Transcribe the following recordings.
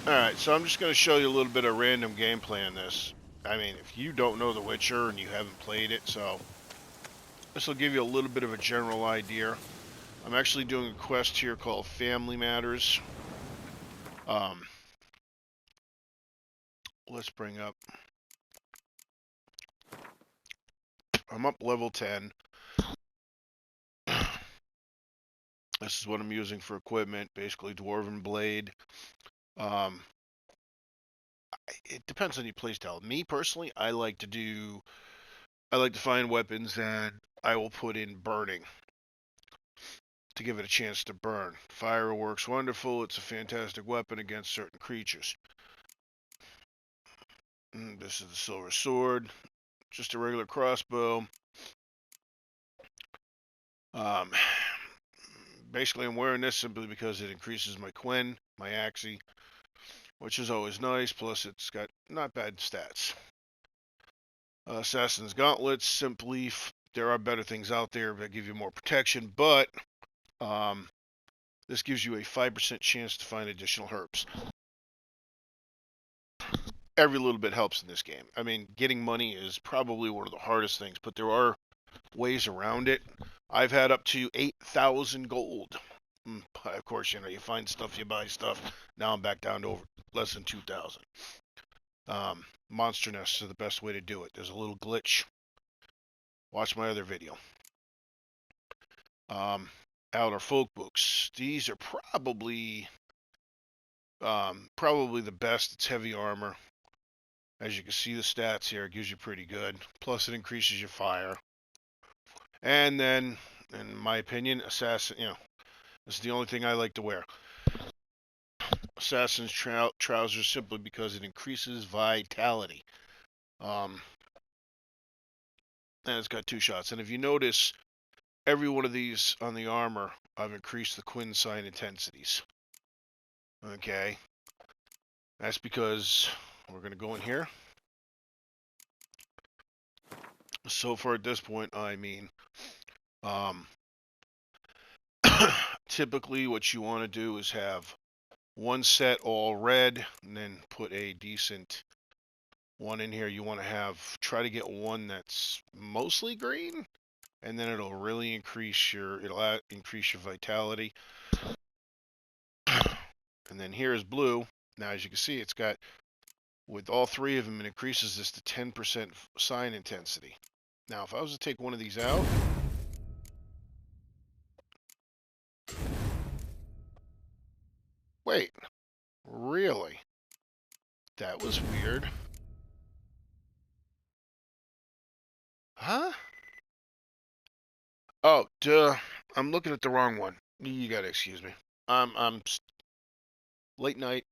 Alright, so I'm just going to show you a little bit of random gameplay on this. I mean, if you don't know The Witcher and you haven't played it, so this will give you a little bit of a general idea. I'm actually doing a quest here called Family Matters. Um, let's bring up... I'm up level 10. This is what I'm using for equipment, basically Dwarven Blade. It depends on your playstyle. Me, personally, I like to find weapons and I will put in burning to give it a chance to burn. Fire works wonderful. It's a fantastic weapon against certain creatures. This is the silver sword. Just a regular crossbow. Um, basically, I'm wearing this simply because it increases my Quen, my Axie, which is always nice. Plus, it's got not bad stats. Assassin's Gauntlets, simply, there are better things out there that give you more protection, but this gives you a 5% chance to find additional herbs. Every little bit helps in this game. I mean, getting money is probably one of the hardest things, but there are ways around it. I've had up to 8,000 gold. Of course, you find stuff, you buy stuff. Now I'm back down to less than 2,000. Monster nests are the best way to do it. There's a little glitch. Watch my other video. Outer folk books. These are probably the best. It's heavy armor. As you can see the stats here, it gives you pretty good. Plus it increases your fire. And then, in my opinion, Assassin, this is the only thing I like to wear. Assassin's trousers simply because it increases vitality. And it's got 2 shots. And if you notice, every one of these on the armor, I've increased the Quen sign intensities. Okay. That's because we're going to go in here. So far at this point, I mean, typically what you want to do is have one set all red and then put a decent one in here. You want to try to get one that's mostly green, and then it'll really increase your vitality. And then here is blue. Now, as you can see, it's got, with all 3 of them, it increases this to 10% sign intensity. Now, if I was to take one of these out, wait, really? That was weird. Huh? Oh, duh. I'm looking at the wrong one. You gotta excuse me. I'm late night.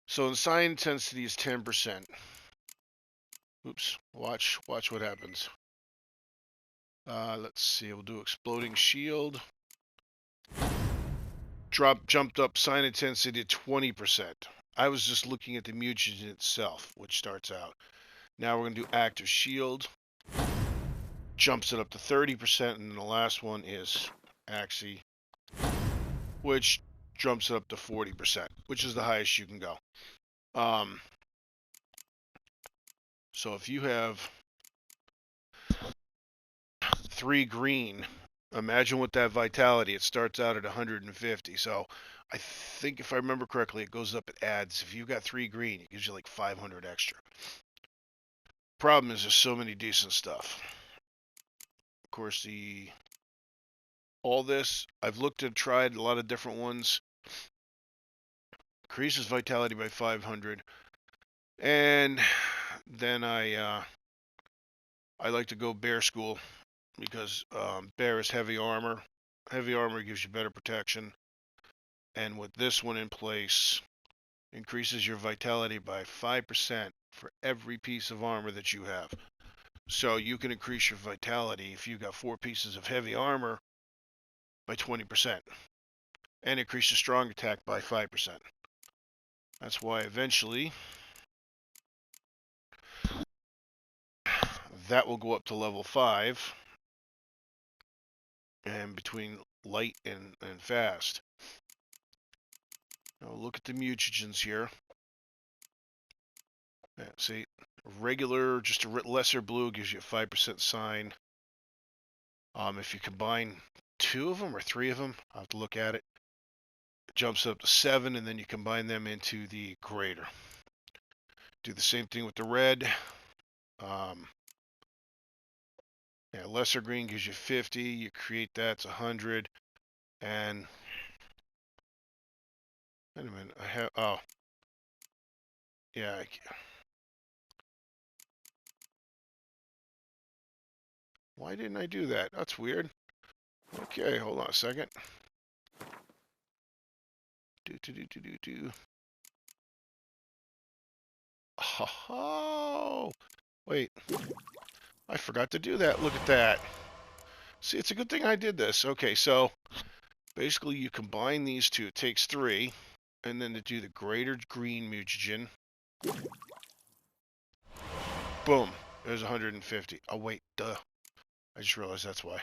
So the sign intensity is 10%. Oops. Watch what happens. Let's see. We'll do exploding shield. Jumped up sign intensity to 20%. I was just looking at the mutagen itself, which starts out. Now we're gonna do active shield. Jumps it up to 30%, and then the last one is Axie, which jumps it up to 40%, which is the highest you can go. So if you have 3 green, imagine what that vitality. It starts out at 150. So I think if I remember correctly, it goes up, it adds. If you've got 3 green, it gives you like 500 extra. Problem is there's so many decent stuff. Of course, all this, I've looked and tried a lot of different ones. Increases vitality by 500. And then I like to go bear school because bear is heavy armor. Heavy armor gives you better protection. And with this one in place, increases your vitality by 5% for every piece of armor that you have. So you can increase your vitality if you've got 4 pieces of heavy armor by 20%. And increase your strong attack by 5%. That's why eventually that will go up to level 5. And between light and fast. Now look at the mutagens here. Yeah, see, regular, just a lesser blue gives you a 5% sign. If you combine 2 of them or 3 of them, I'll have to look at it. It jumps up to 7, and then you combine them into the greater. Do the same thing with the red. Yeah, lesser green gives you 50. You create that, it's 100. And wait a minute, I have, oh, yeah. Why didn't I do that? That's weird. Okay, hold on a second. Do. Oh, wait. I forgot to do that. Look at that. See, it's a good thing I did this. Okay, so basically you combine these two. It takes 3. And then to do the greater green mutagen. Boom. There's 150. Oh, wait. Duh. I just realized that's why.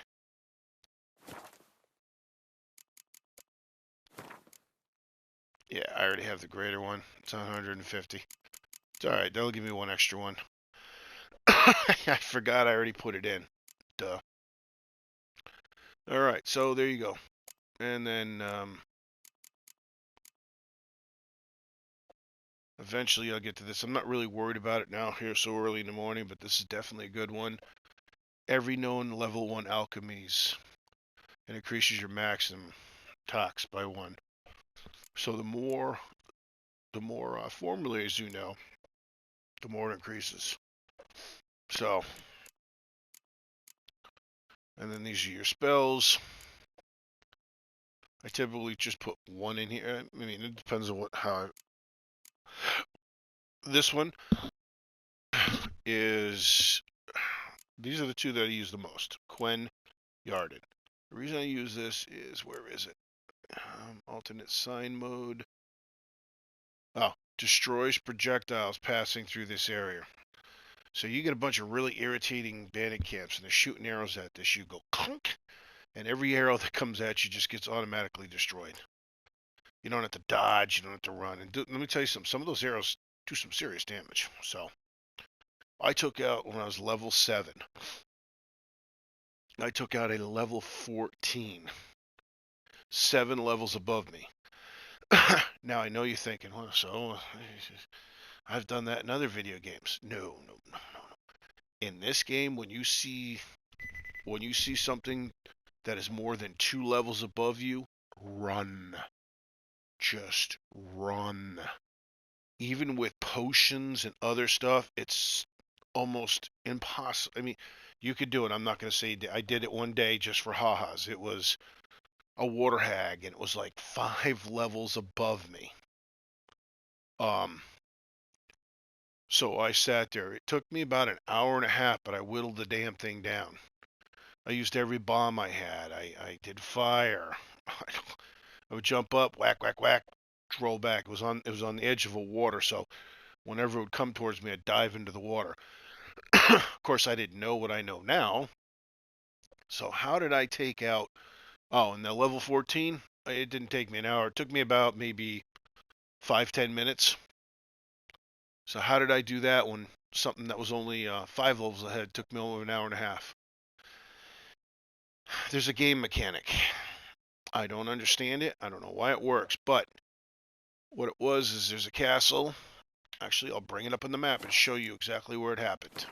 Yeah, I already have the greater one. It's 150. It's alright. That'll give me 1 extra one. I forgot I already put it in. Duh. Alright, so there you go. And then eventually I'll get to this. I'm not really worried about it now here so early in the morning, but this is definitely a good one. Every known level 1 alchemies. It increases your maximum tox by 1. So the more formulas you know, the more it increases. So, and then these are your spells. I typically just put 1 in here. I mean, it depends on this one is, these are the 2 that I use the most. Quen, Yarden. The reason I use this is, where is it? Alternate sign mode. Oh, destroys projectiles passing through this area. So you get a bunch of really irritating bandit camps, and they're shooting arrows at this. You go clunk, and every arrow that comes at you just gets automatically destroyed. You don't have to dodge, you don't have to run. And let me tell you something, some of those arrows do some serious damage. So I took out, when I was level 7, I took out a level 14, 7 levels above me. Now I know you're thinking, well, so I've done that in other video games. No. In this game, when you see something that is more than 2 levels above you, run. Just run. Even with potions and other stuff, it's almost impossible. I mean, you could do it. I'm not going to say I did it one day just for ha-has. It was a water hag, and it was like 5 levels above me. So I sat there. It took me about an hour and a half, but I whittled the damn thing down. I used every bomb I had. I did fire. I would jump up, whack, whack, whack, roll back. It was on the edge of a water, so whenever it would come towards me, I'd dive into the water. Of course, I didn't know what I know now. So how did I take out? Oh, and the level 14, it didn't take me an hour. It took me about maybe 5-10 minutes. So how did I do that when something that was only 5 levels ahead took me over an hour and a half? There's a game mechanic. I don't understand it. I don't know why it works, but what it was is there's a castle. Actually, I'll bring it up on the map and show you exactly where it happened.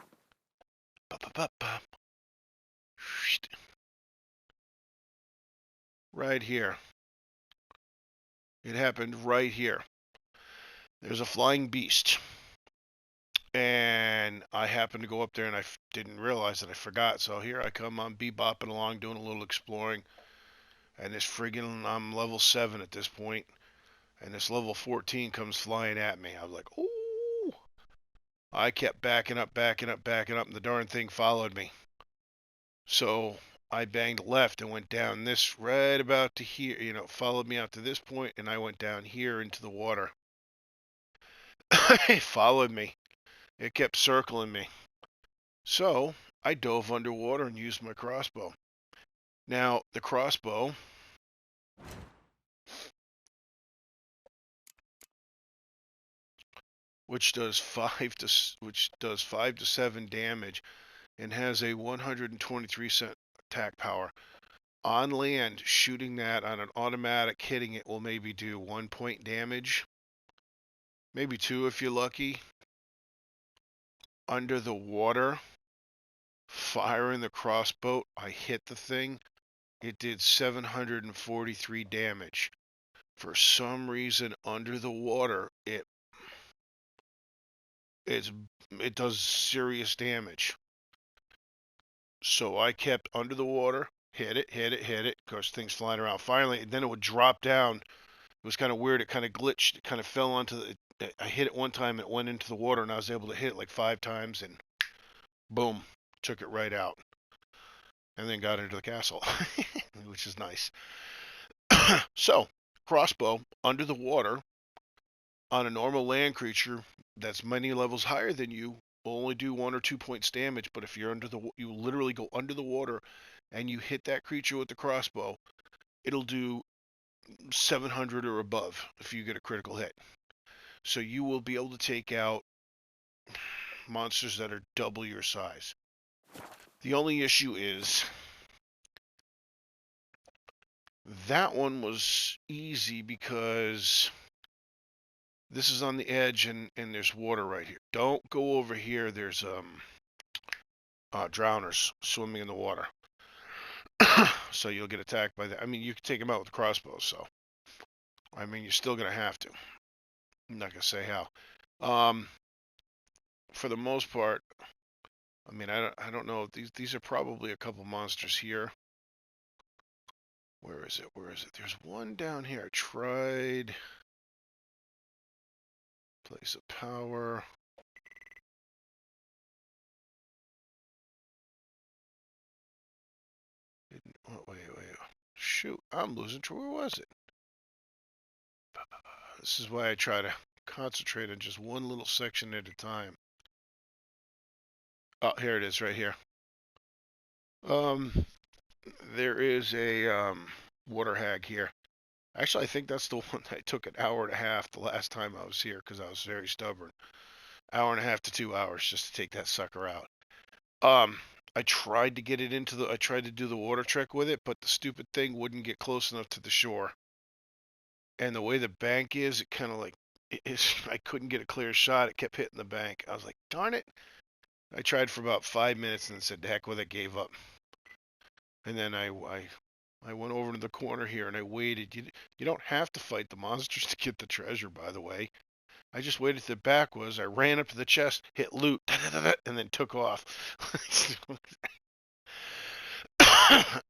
Right here. It happened right here. There's a flying beast. And I happened to go up there, and I didn't realize that I forgot. So here I come. I'm bebopping along, doing a little exploring. And this friggin', I'm level 7 at this point. And this level 14 comes flying at me. I was like, ooh. I kept backing up, and the darn thing followed me. So I banged left and went down this right about to here, followed me out to this point, and I went down here into the water. It followed me. It kept circling me. So I dove underwater and used my crossbow. Now, the crossbow which does 5 to 7 damage and has a 123 cent attack power. On land, shooting that on an automatic, hitting it will maybe do 1 point damage, maybe 2 if you're lucky. Under the water, firing the crossbow, I hit the thing. It did 743 damage. For some reason, under the water, it does serious damage. So I kept under the water, hit it. Of course, things flying around. Finally, then it would drop down. It was kind of weird. It kind of glitched. It kind of fell onto the. I hit it one time. It went into the water, and I was able to hit it like 5 times, and boom, took it right out. And then got into the castle, which is nice. So, crossbow under the water on a normal land creature that's many levels higher than you will only do 1 or 2 points damage. But if you're you literally go under the water and you hit that creature with the crossbow, it'll do 700 or above if you get a critical hit. So you will be able to take out monsters that are double your size. The only issue is that one was easy because this is on the edge and there's water right here. Don't go over here. There's drowners swimming in the water. So you'll get attacked by that. I mean, you can take them out with crossbows, so I mean, you're still going to have to. I'm not going to say how. For the most part, I mean, I don't know. These are probably a couple monsters here. Where is it? There's one down here. I tried. Place of power. Oh, wait. Shoot, I'm losing track. Where was it? This is why I try to concentrate on just one little section at a time. Oh, here it is, right here. There is a water hag here. Actually, I think that's the one that took an hour and a half the last time I was here because I was very stubborn. Hour and a half to 2 hours just to take that sucker out. I tried to get it I tried to do the water trick with it, but the stupid thing wouldn't get close enough to the shore. And the way the bank is, it kind of like, I couldn't get a clear shot. It kept hitting the bank. I was like, darn it. I tried for about 5 minutes and said, the heck with it, gave up. And then I went over to the corner here and I waited. You don't have to fight the monsters to get the treasure, by the way. I just waited till the back was. I ran up to the chest, hit loot, and then took off.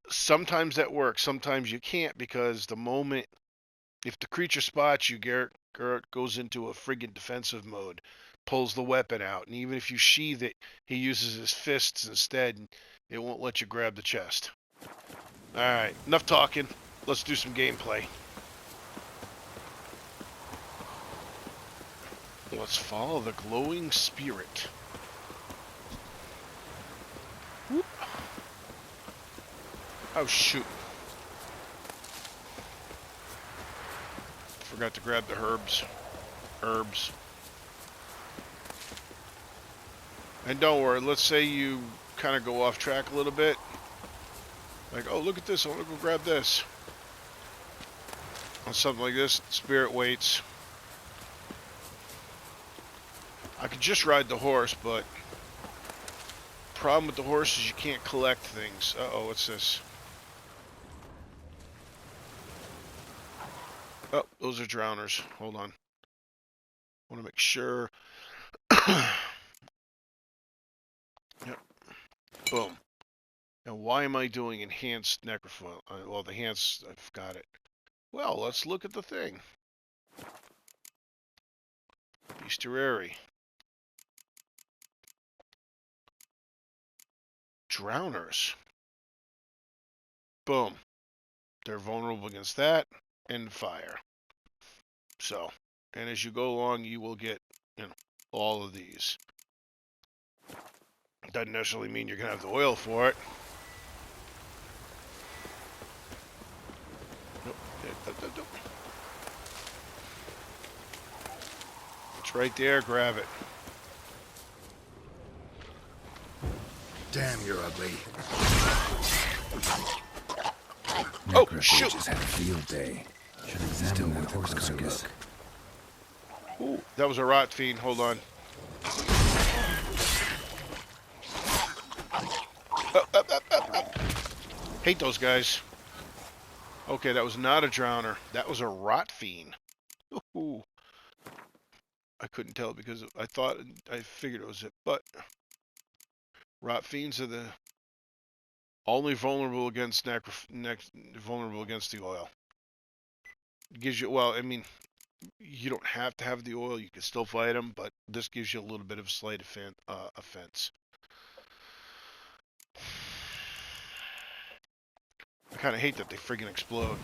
Sometimes that works. Sometimes you can't because the moment, if the creature spots you, Garrett goes into a friggin' defensive mode, pulls the weapon out, and even if you sheath it, he uses his fists instead, and it won't let you grab the chest. Alright, enough talking. Let's do some gameplay. Let's follow the glowing spirit. Whoop. Oh, shoot. Forgot to grab the herbs. And don't worry, let's say you kind of go off track a little bit. Like, oh, look at this, I want to go grab this. On something like this, spirit waits. I could just ride the horse, but the problem with the horse is you can't collect things. Uh-oh, what's this? Oh, those are drowners. Hold on. I want to make sure. Yep. Boom. Now, why am I doing enhanced necrophile? Well, the enhanced, I've got it. Well, let's look at the thing. Bestiary. Drowners. Boom. They're vulnerable against that and fire. So, and as you go along, you will get, all of these. Doesn't necessarily mean you're going to have the oil for it. Nope. It's right there. Grab it. Damn, you're ugly. Oh, shoot! Just had a field day. Should examine that horse carcass. Ooh, that was a rot fiend. Hold on. Hate those guys. Okay, that was not a drowner. That was a rot fiend. Ooh. I couldn't tell because I figured it was it, but rot fiends are the only vulnerable against vulnerable against the oil. It gives you, well, I mean, you don't have to have the oil. You can still fight them, but this gives you a little bit of a slight offense. I kind of hate that they friggin' explode.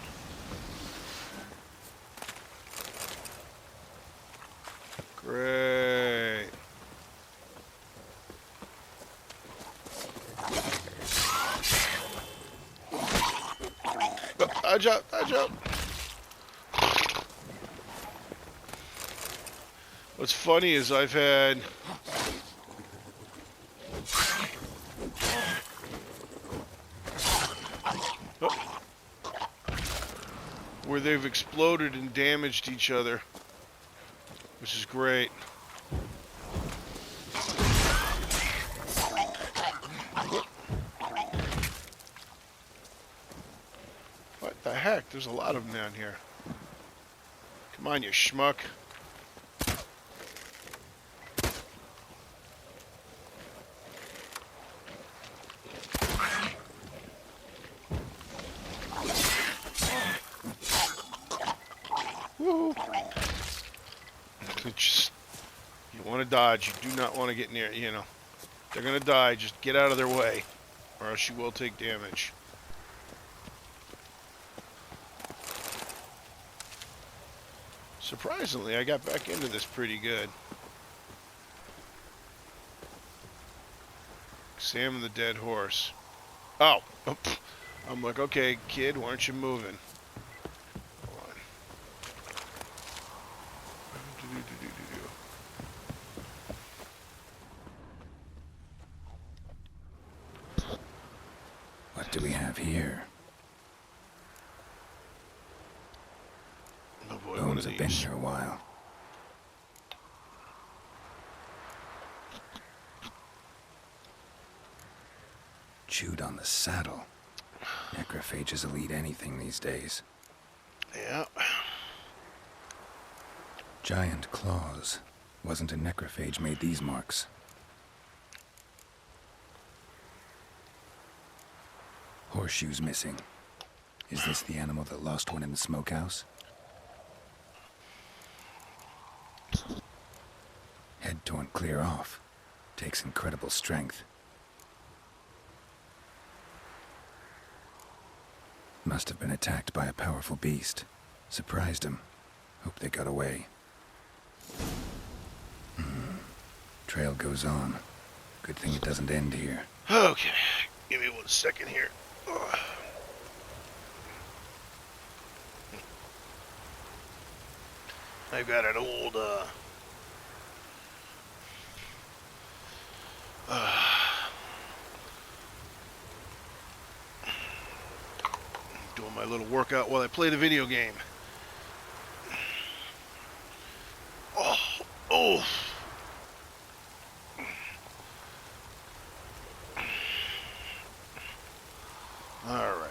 Great. Oh, dodge out, dodge out. What's funny is I've had where they've exploded and damaged each other, which is great. What the heck? There's a lot of them down here. Come on, you schmuck. Woohoo! You want to dodge. You do not want to get near, you know. They're going to die. Just get out of their way, or else you will take damage. Surprisingly, I got back into this pretty good. Examine the dead horse. Oh! I'm like, okay, kid, why aren't you moving? Hold on. What do we have here? Oh boy, Bones have been here a while. Chewed on the saddle. Necrophages will eat anything these days. Yeah. Giant claws. Wasn't a necrophage made these marks. Horseshoes missing. Is this the animal that lost one in the smokehouse? Head torn clear off. Takes incredible strength. Must have been attacked by a powerful beast. Surprised him. Hope they got away. Trail goes on. Good thing it doesn't end here. Okay. Give me 1 second here. Ugh. I've got an old, doing my little workout while I play the video game. Oh, oh. All right.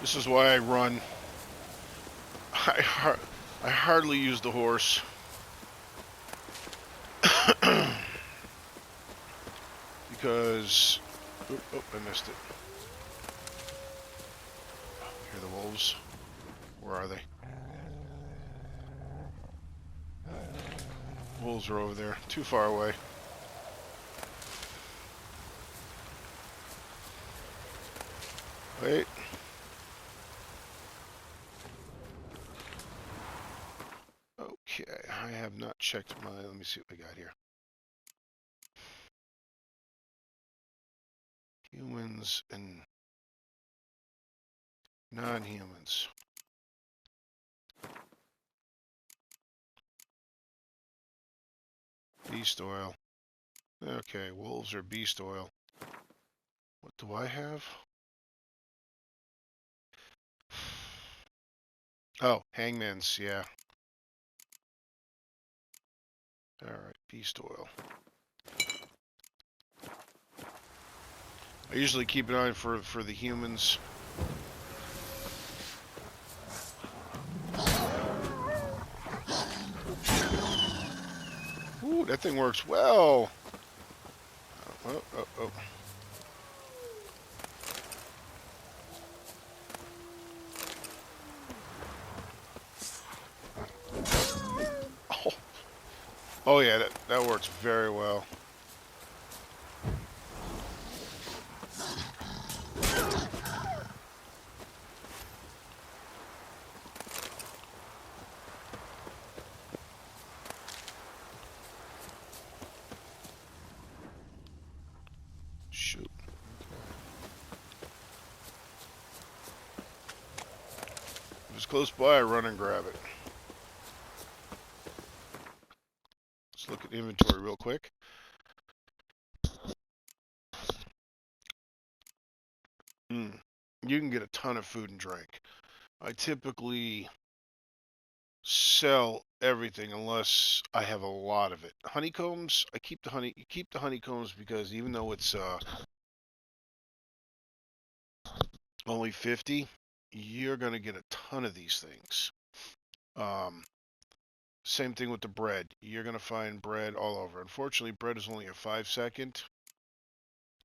This is why I run. I hardly use the horse. Because... Oh, I missed it. Hear the wolves? Where are they? Wolves are over there. Too far away. Wait. Okay, I have not checked my... Let me see what we got here. Humans and non-humans. Beast oil. Okay, wolves are beast oil. What do I have? Oh, hangman's, yeah. Alright, beast oil. I usually keep an eye for the humans. Ooh, that thing works well. Oh, oh, oh. Oh, oh yeah, that works very well. Shoot. If it's close by, I run and grab it. Let's look at the inventory real quick. You can get a ton of food and drink. I typically sell everything unless I have a lot of it. Honeycombs, I keep the honeycombs because even though it's only 50, you're gonna get a ton of these things. Um, Same thing with the bread. You're gonna find bread all over. Unfortunately, bread is only a 5-second.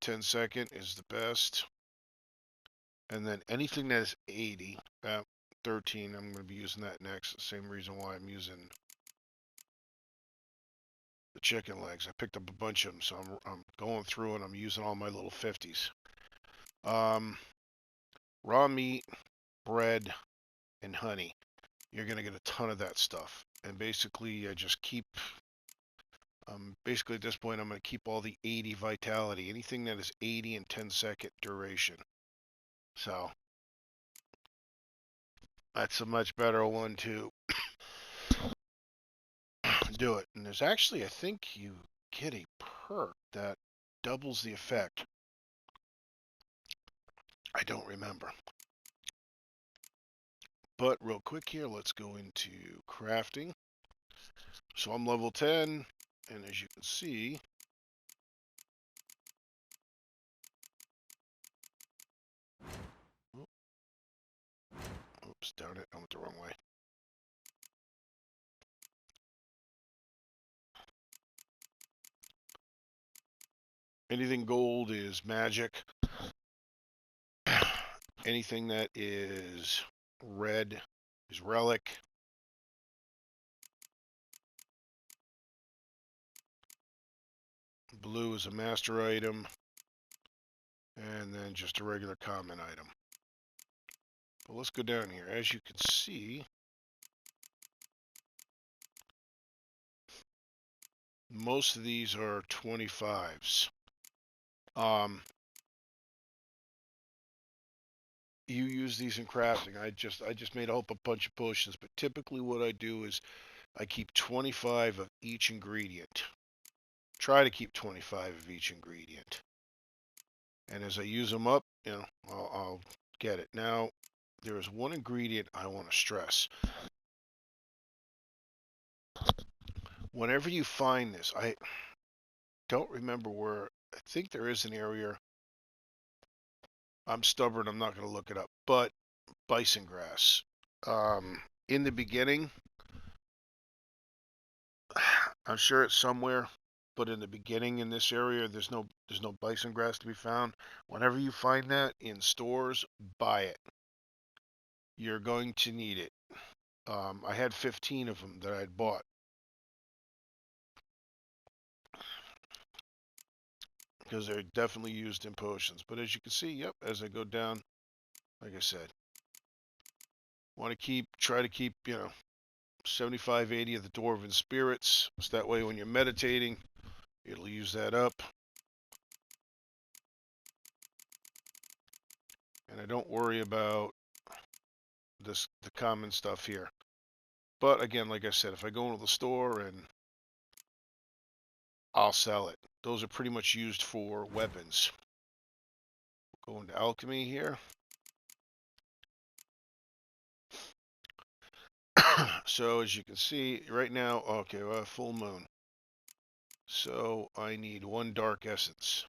10-second is the best. And then anything that is 80, 13, I'm gonna be using that next. The same reason why I'm using the chicken legs. I picked up a bunch of them, so I'm going through and I'm using all my little 50s. Raw meat, bread, and honey. You're gonna get a ton of that stuff. And basically, I just keep. Basically, at this point, I'm gonna keep all the 80 vitality. Anything that is 80 and 10-second duration. So that's a much better one to do it. And there's actually, I think you get a perk that doubles the effect. I don't remember. But real quick here, let's go into crafting. So I'm level 10, and as you can see, oops, darn it, I went the wrong way. Anything gold is magic. Anything that is red is relic. Blue is a master item. And then just a regular common item. But let's go down here. As you can see, most of these are 25s. You use these in crafting. I just made a bunch of potions, but typically what I do is I keep 25 of each ingredient. Try to keep 25 of each ingredient. And as I use them up, I'll get it. Now, there is one ingredient I want to stress. Whenever you find this, I don't remember where, I think there is an area. I'm stubborn, I'm not going to look it up, but bison grass. In the beginning, I'm sure it's somewhere, but in the beginning in this area, there's no bison grass to be found. Whenever you find that in stores, buy it. You're going to need it. I had 15 of them that I'd bought. Because they're definitely used in potions. But as you can see, yep, as I go down, like I said, try to keep, 75, 80 of the Dwarven Spirits. So that way when you're meditating, it'll use that up. I don't worry about the common stuff here. But again, like I said, if I go into the store and I'll sell it. Those are pretty much used for weapons. Go into alchemy here. So as you can see right now, okay, well, full moon. So I need 1 dark essence.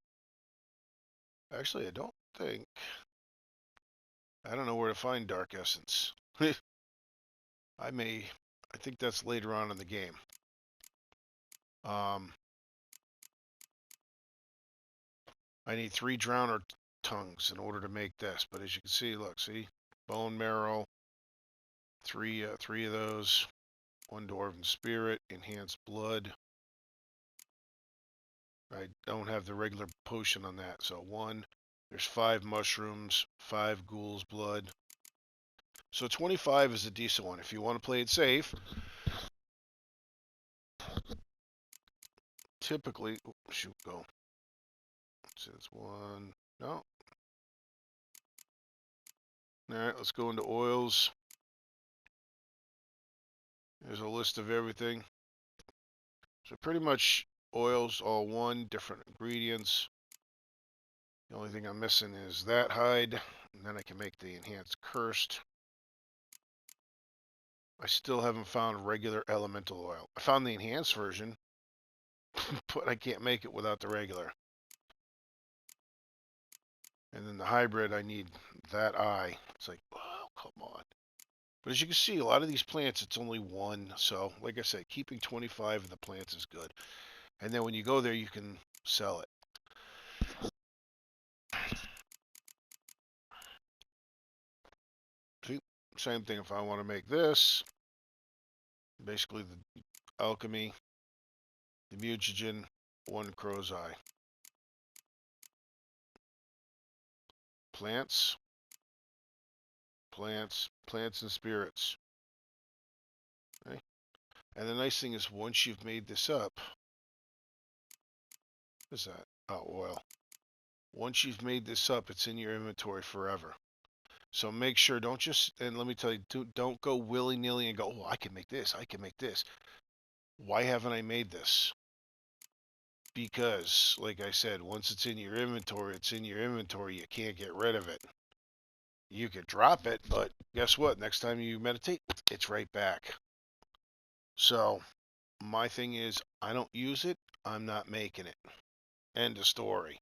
Actually, I don't think. I don't know where to find dark essence. I think that's later on in the game. I need 3 drowner tongues in order to make this. But as you can see, look, see, bone marrow, three of those, 1 dwarven spirit, enhanced blood. I don't have the regular potion on that, so 1. There's 5 mushrooms, 5 ghoul's blood. So 25 is a decent one if you want to play it safe. Typically, oh, shoot, go. So it's 1. No. All right, let's go into oils. There's a list of everything. So pretty much oils, all 1, different ingredients. The only thing I'm missing is that hide, and then I can make the enhanced cursed. I still haven't found regular elemental oil. I found the enhanced version, but I can't make it without the regular. And then the hybrid, I need that eye. It's like, oh, come on. But as you can see, a lot of these plants, it's only 1. So, like I said, keeping 25 of the plants is good. And then when you go there, you can sell it. See, same thing if I want to make this. Basically, the alchemy, the mutagen, 1 crow's eye. Plants, plants, plants and spirits. Okay? And the nice thing is once you've made this up, what is that? Oh, oil. Once you've made this up, it's in your inventory forever. So make sure, don't just, and let me tell you, don't go willy-nilly and go, oh, I can make this, I can make this. Why haven't I made this? Because, like I said, once it's in your inventory, it's in your inventory. You can't get rid of it. You could drop it, but guess what? Next time you meditate, it's right back. So my thing is, I don't use it. I'm not making it. End of story.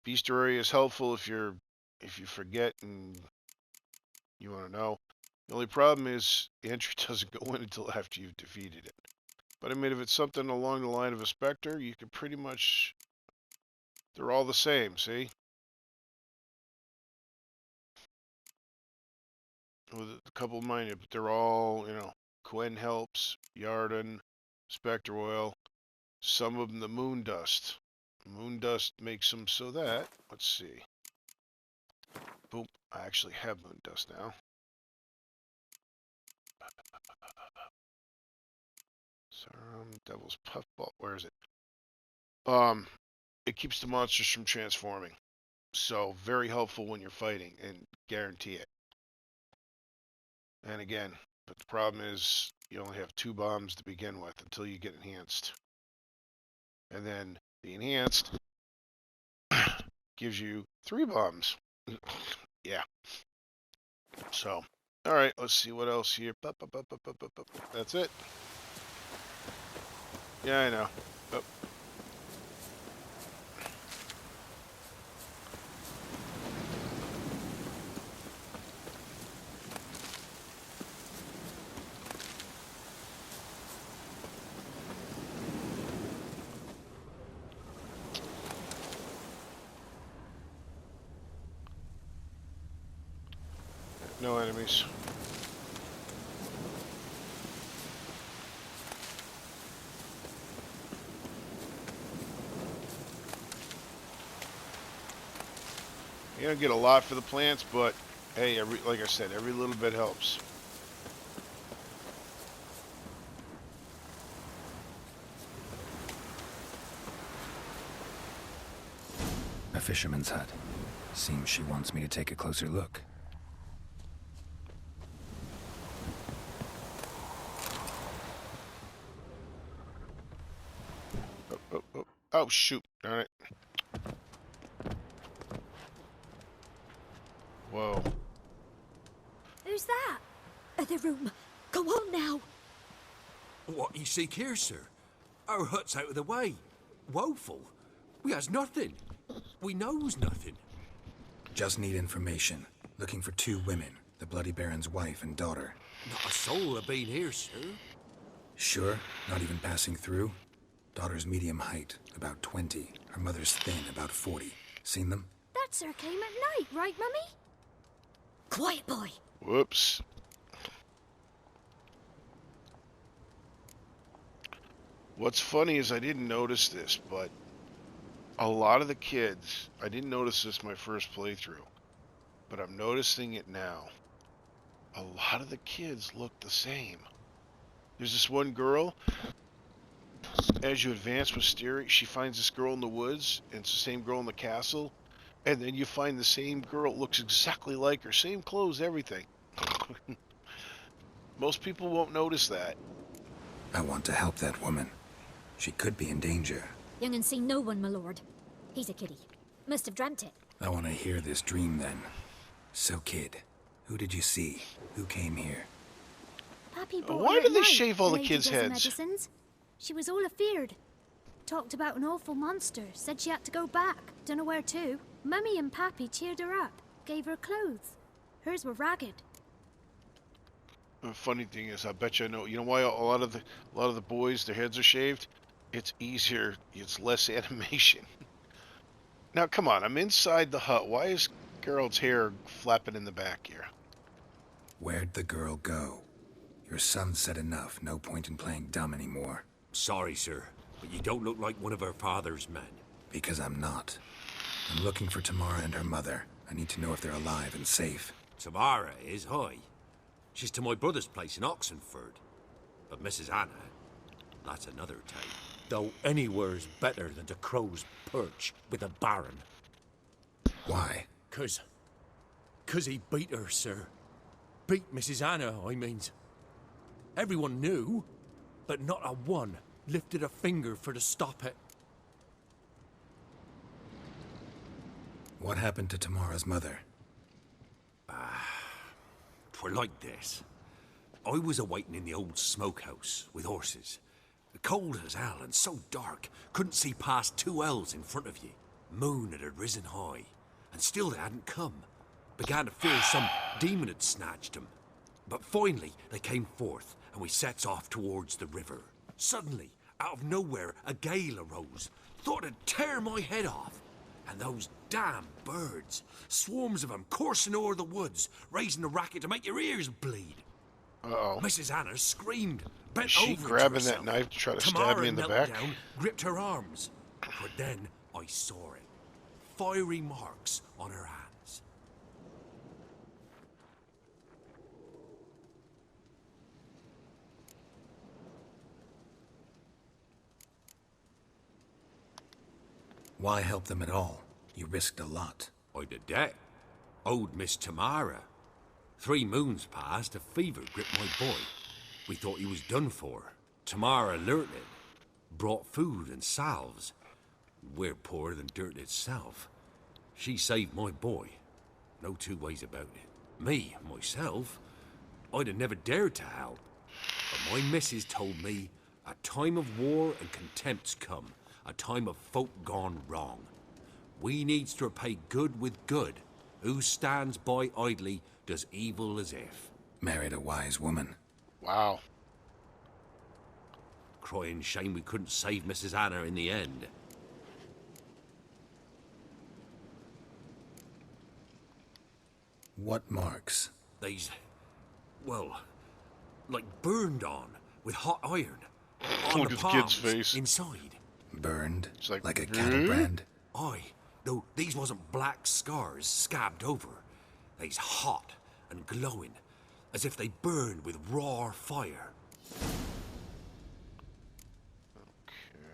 Bestiary is helpful if you forget and you want to know. The only problem is the entry doesn't go in until after you've defeated it. But I mean, if it's something along the line of a Spectre, you can pretty much... They're all the same, see? With a couple of mine, but they're all, Quen helps, Yarden, Spectre Oil, some of them the Moon Dust. Moon Dust makes them so that, let's see. Boom, I actually have Moon Dust now. Devil's Puffball, where is it? It keeps the monsters from transforming. So, very helpful when you're fighting, and guarantee it. And again, but the problem is, you only have 2 bombs to begin with until you get enhanced. And then, the enhanced gives you 3 bombs. Yeah. So, alright, let's see what else here. That's it. Yeah, I know. Oh. No enemies. You don't get a lot for the plants, but hey, like I said, every little bit helps. A fisherman's hut. Seems she wants me to take a closer look. Oh, shoot. All right. Whoa. Who's that? The room. Go on now. What you seek here, sir? Our hut's out of the way. Woeful. We has nothing. We knows nothing. Just need information. Looking for 2 women. The Bloody Baron's wife and daughter. Not a soul have been here, sir. Sure? Not even passing through? Daughter's medium height, about 20. Her mother's thin, about 40. Seen them? That sir came at night, right, Mummy? Quiet, boy. Whoops. What's funny is I didn't notice this, but a lot of the kids, I didn't notice this my first playthrough, but I'm noticing it now. A lot of the kids look the same. There's this one girl, as you advance with Steering, she finds this girl in the woods, and it's the same girl in the castle, and then you find the same girl, looks exactly like her, same clothes, everything. Most people won't notice that. I want to help that woman. She could be in danger. Young and seen no one, my lord. He's a kiddie. Must have dreamt it. I want to hear this dream then. So, kid, who did you see? Who came here? Pappy brought Why her did at they night, shave all the laid kids' a dozen heads? Medicines. She was all afeared. Talked about an awful monster. Said she had to go back. Dunno where to. Mummy and Pappy cheered her up. Gave her clothes. Hers were ragged. The funny thing is, I bet you know. You know why a lot of the boys, their heads are shaved? It's easier. It's less animation. Now, come on. I'm inside the hut. Why is Geralt's hair flapping in the back here? Where'd the girl go? Your son said enough. No point in playing dumb anymore. Sorry, sir, but you don't look like one of our father's men. Because I'm not. I'm looking for Tamara and her mother. I need to know if they're alive and safe. Tamara is, high. She's to my brother's place in Oxenford. But Mrs. Anna, that's another tale. Though anywhere's better than to Crow's Perch with a baron. Why? 'Cause he beat her, sir. Beat Mrs. Anna, I means. Everyone knew, but not a one lifted a finger for to stop it. What happened to Tamara's mother? 'Twere like this. I was awaiting in the old smokehouse with horses. Cold as hell and so dark, couldn't see past 2 ells in front of ye. Moon had risen high, and still they hadn't come. Began to fear some demon had snatched them. But finally they came forth, and we sets off towards the river. Suddenly, out of nowhere, a gale arose. Thought it'd tear my head off. And those damn birds, swarms of them coursing o'er the woods, raising a racket to make your ears bleed. Uh-oh. Mrs. Anna screamed, bent Is she over grabbing to that herself. knife to try to Tamara stab me in the knelt back? down, gripped her arms. But then I saw it. Fiery marks on her hands. Why help them at all? You risked a lot. I did that. Owed Miss Tamara. 3 moons passed, a fever gripped my boy. We thought he was done for. Tamara alerted. Brought food and salves. We're poorer than dirt itself. She saved my boy. No 2 ways about it. Me, myself, I'd have never dared to help. But my missus told me a time of war and contempt's come. A time of folk gone wrong. We needs to repay good with good. Who stands by idly does evil as if. Married a wise woman. Wow. Crying shame we couldn't save Mrs. Anna in the end. What marks? They's, well, like burned on with hot iron. On Look the at the kid's palms, face. inside. Burned? It's like, a cattle brand? Aye, though these wasn't black scars scabbed over. They's hot and glowing, as if they burned with raw fire.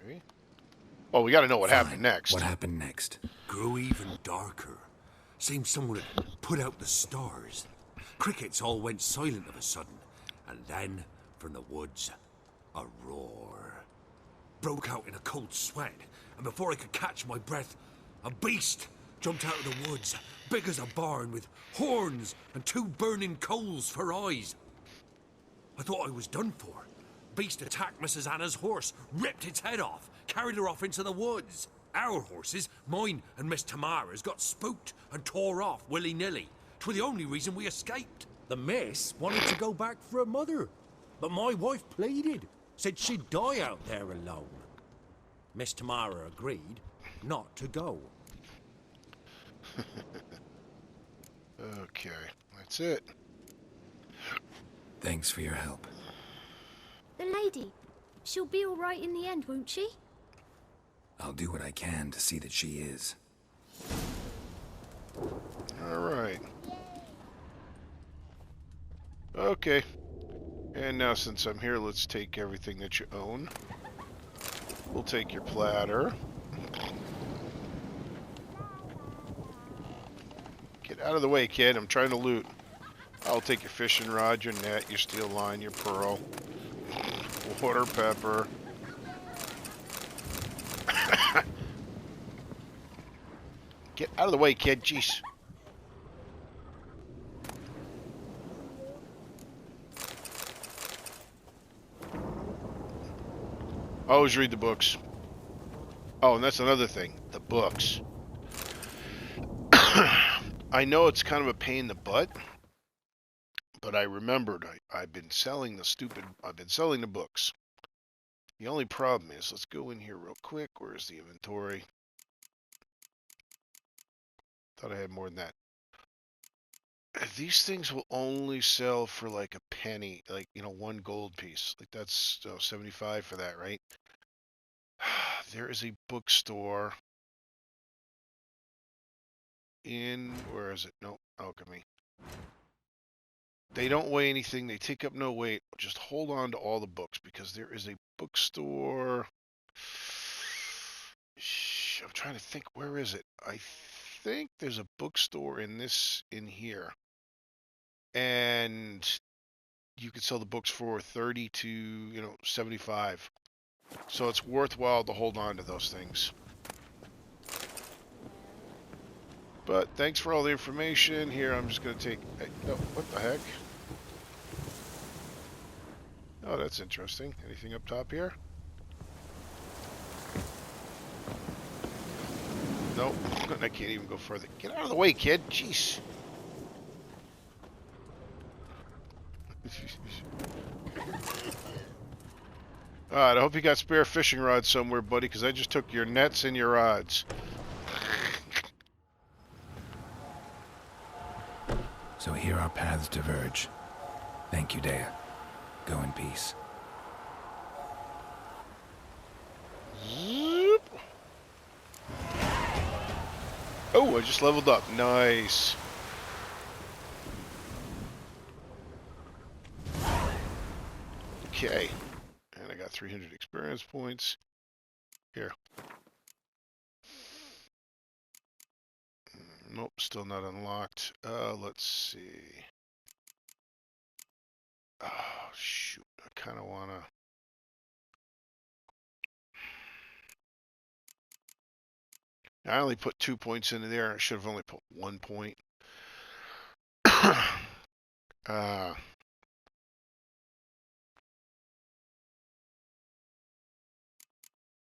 Okay. Well, we gotta know what happened Fine. next. What happened next? Grew even darker. Seemed someone had put out the stars. Crickets all went silent of a sudden, and then, from the woods, a roar. Broke out in a cold sweat, and before I could catch my breath, a beast jumped out of the woods, big as a barn, with horns and 2 burning coals for eyes. I thought I was done for. Beast attacked Mrs. Anna's horse, ripped its head off, carried her off into the woods. Our horses, mine and Miss Tamara's, got spooked and tore off willy-nilly. 'Twere the only reason we escaped. The miss wanted to go back for her mother, but my wife pleaded, said she'd die out there alone. Miss Tamara agreed not to go. Okay, that's it. Thanks for your help. The lady, she'll be all right in the end, won't she? I'll do what I can to see that she is. All right. Okay. And now since I'm here, let's take everything that you own. We'll take your platter. Get out of the way, kid. I'm trying to loot. I'll take your fishing rod, your net, your steel line, your pearl, water, pepper. Get out of the way, kid. Jeez. Always read the books. Oh, and that's another thing. The books. I know it's kind of a pain in the butt, but I remembered I've been selling the books. The only problem is, let's go in here real quick. Where's the inventory? Thought I had more than that. These things will only sell for like a penny, like, 1 gold piece. Like that's 75 for that, right? There is a bookstore in, where is it? No, alchemy. They don't weigh anything. They take up no weight. Just hold on to all the books because there is a bookstore. I'm trying to think. Where is it? I think there's a bookstore in here. And you could sell the books for 30 to, 75. So it's worthwhile to hold on to those things. But thanks for all the information. Here, I'm just going to take... No, what the heck? Oh, that's interesting. Anything up top here? Nope. I can't even go further. Get out of the way, kid. Jeez. Alright, I hope you got spare fishing rods somewhere, buddy, because I just took your nets and your rods. So here our paths diverge. Thank you, Dea. Go in peace. Zoop. Oh, I just leveled up. Nice. Okay. And I got 300 experience points. Here. Nope, still not unlocked. Let's see. Oh, shoot. I kind of want to... I only put 2 points into there. I should have only put 1 point.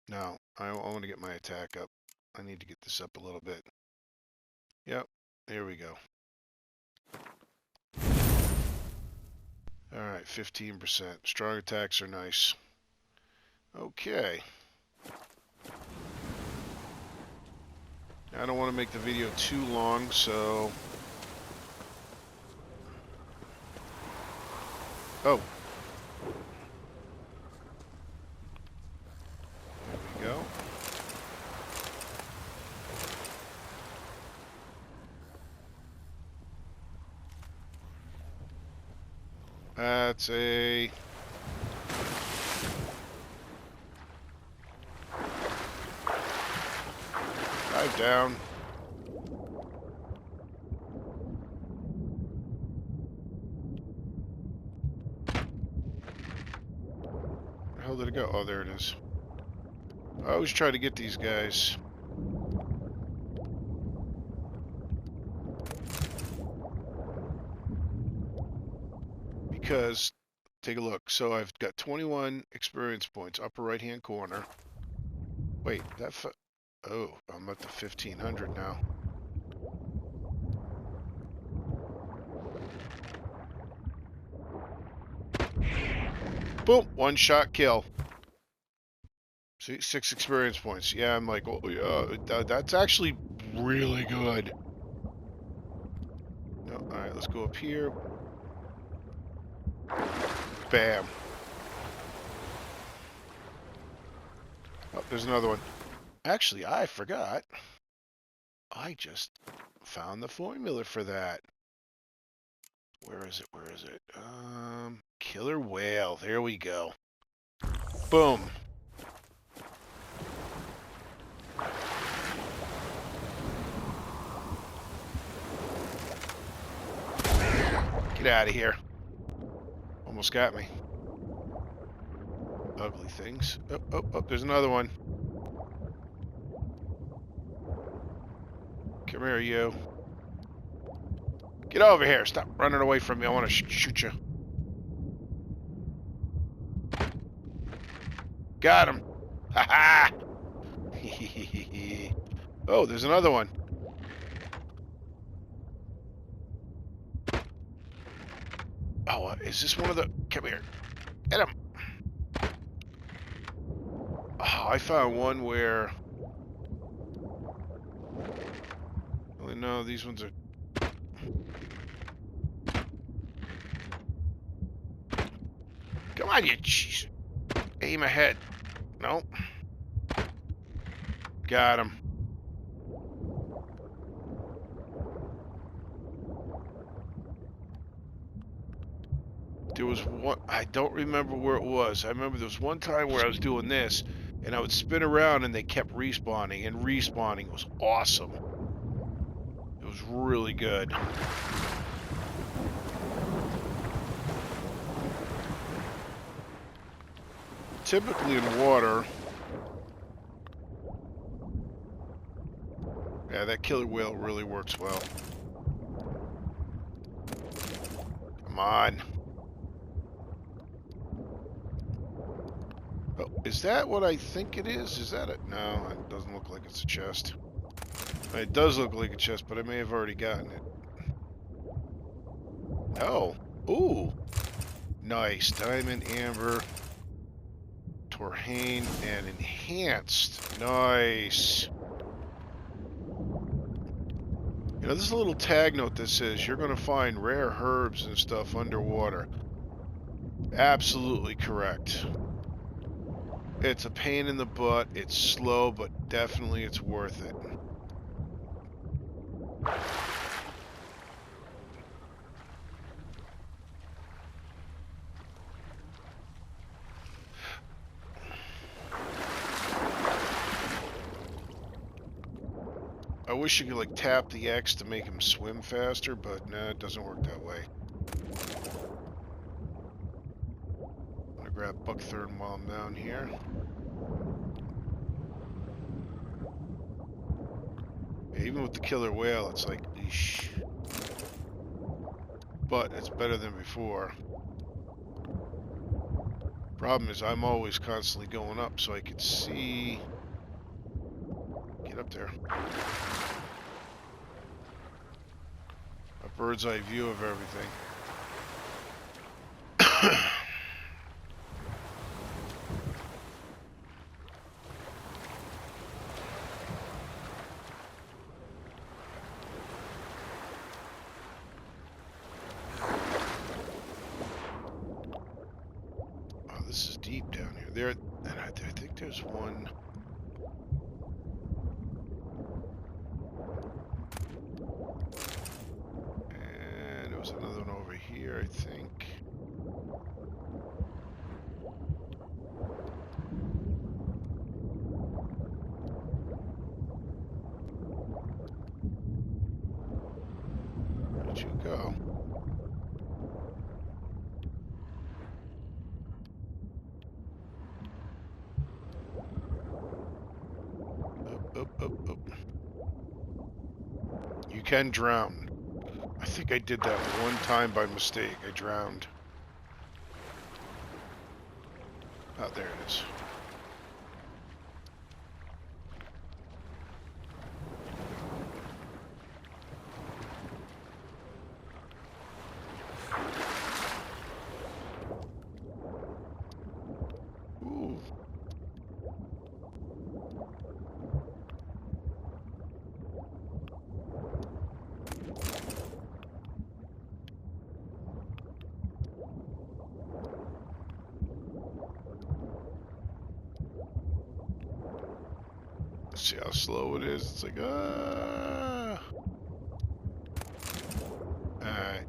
No, I want to get my attack up. I need to get this up a little bit. Yep, there we go. Alright, 15%. Strong attacks are nice. Okay. I don't want to make the video too long, so... Oh. There we go. That's a... Dive down. Where the hell did it go? Oh, there it is. I always try to get these guys. Because, take a look. So I've got 21 experience points, upper right-hand corner. Wait, that... Oh, I'm up to 1,500 now. Boom! One shot kill. See, 6 experience points. Yeah, I'm like, oh yeah, that's actually really good. No, alright, let's go up here. Bam. Oh, there's another one. Actually, I forgot. I just found the formula for that. Where is it? Where is it? Killer whale. There we go. Boom. Get out of here. Almost got me. Ugly things. Oh, oh, oh, there's another one. Come here, you. Get over here. Stop running away from me. I want to shoot you. Got him. Ha ha. Oh, there's another one. Oh, is this one of the... Come here. Get him. Oh, I found one where... Well, no, these ones are... Come on, you... Jeez. Aim ahead. Nope. Got him. There was one... I don't remember where it was. I remember there was one time where I was doing this, and I would spin around, and they kept respawning, and respawning was awesome. It was really good. Typically in water... Yeah, that killer whale really works well. Come on. Oh, is that what I think it is? Is that it? No, it doesn't look like it's a chest. It does look like a chest, but I may have already gotten it. No. Ooh. Nice. Diamond, amber, Torhane, and enhanced. Nice. You know, there's a little tag note that says you're going to find rare herbs and stuff underwater. Absolutely correct. It's a pain in the butt. It's slow, but definitely it's worth it. I wish you could, like, tap the X to make him swim faster, but nah, it doesn't work that way. I'm gonna grab buckthorn while I'm down here. Yeah, even with the killer whale, it's like, eesh. But it's better than before. Problem is, I'm always constantly going up, so I could see... Get up there. A bird's eye view of everything. Oh, this is deep down here. There, and I think there's one... And there was another one over here, I think. Where'd you go? Up. You can drown. I think I did that one time by mistake. I drowned. Oh, there it is. Ooh. See how slow it is? It's like, ah. Alright.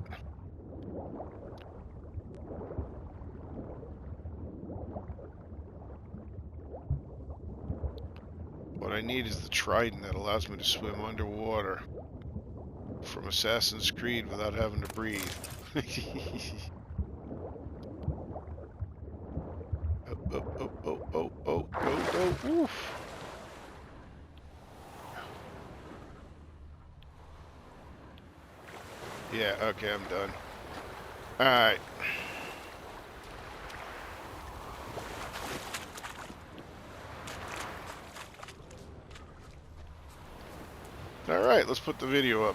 What I need is the trident that allows me to swim underwater from Assassin's Creed without having to breathe. Oh, oof. Yeah, okay, I'm done. Alright. Alright, let's put the video up.